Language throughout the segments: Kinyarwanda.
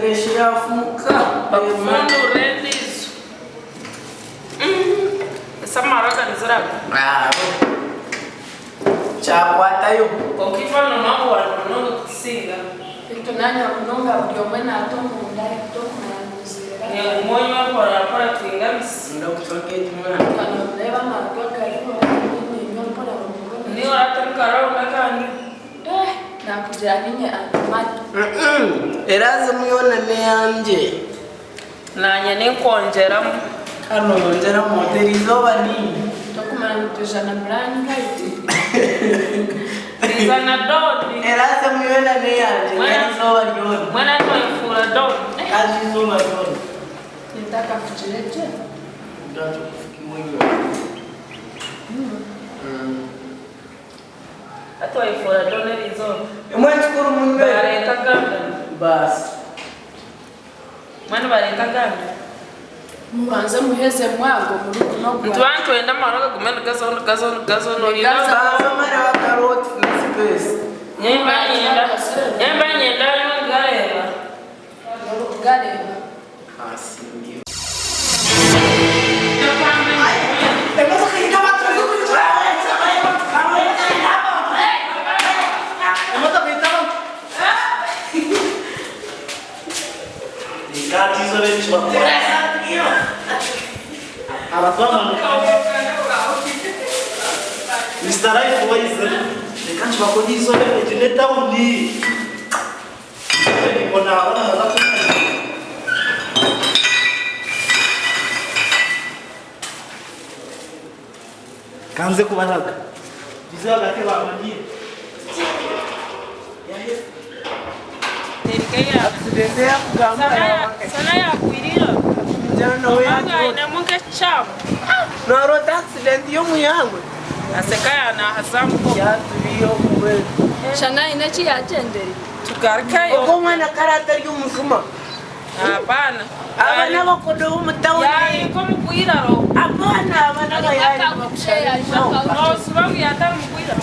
fresh yafuka bakufundu rendizo samaraga nizaraga chakwatayo kokifano mambo wanono kusinga tunanya kunonga uliomwena atomu ndani kutoka na muzira ni umonyo para twingamisi ndo kutoroketi mwana kanoleva matoka hiyo ni nyombo la mungu ni waratamkarao nakani na kujaninye atumati eraze muyona neyanje nanye ninkonjeramu kano yongera modeli zoba nini tokumana mutujana brani kaiti izana doni eraze muyona neyanje zoba yoni mwana toifura doni kazi zoba yoni nitaka kujileje ndacho kufikiwa atoifura doni rizo mwachukuru mungu bareka ganda basi mwana bareka ganda mubanze muheze mwango muri kuno mtu wantu enda maroga kumena gazo no baba mara wa karoti space nyemba nyenda yongareba gareba basi ndio Mr. Life Wise, kanchi bakodizo leo jineta undi. Niko na wana zako. Kanze kubaraga. Bizo gake bamanyi. Nirikeya accident ya kugamba sana ya kuirira jana we ina munge chamu na road accident yo muyangu asekaya na hasamu ya tuliyo kuwe shana inachi yatenderi tukarikayo uko mwana karata y'umusuma hapana abana bakodo umutauni ya iko mukwiraro abana abana bayari no sibangu yata mukwiraro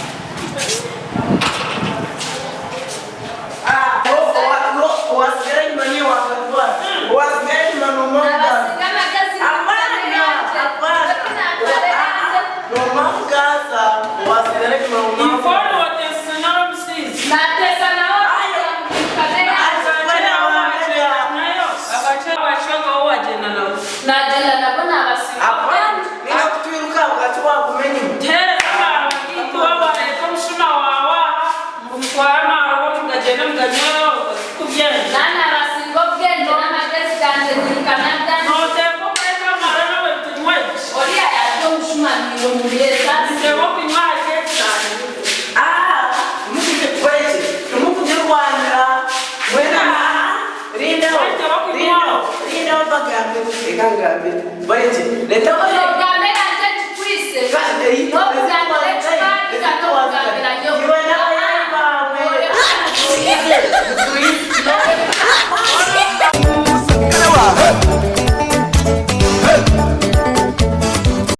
wasgari mani wakatwa wasgari manomanga nomanga wasgari manomanga ifono watesana msisi na tesa na najela nabona abasiba apana ninakutwiruka ukachwa kumenye tera itwa wale komshuma wawa mkwara maro mgajena mganyo kubyana nana abasingo bwenge n'amagezi kanje nikamanda no tempo kweka mara no wetunywe oria yaje mushumaniro mubireza ndebo kunywa kesa mukuje kwete mukuje Rwanda wena rinda bagambe ekangambe baje leta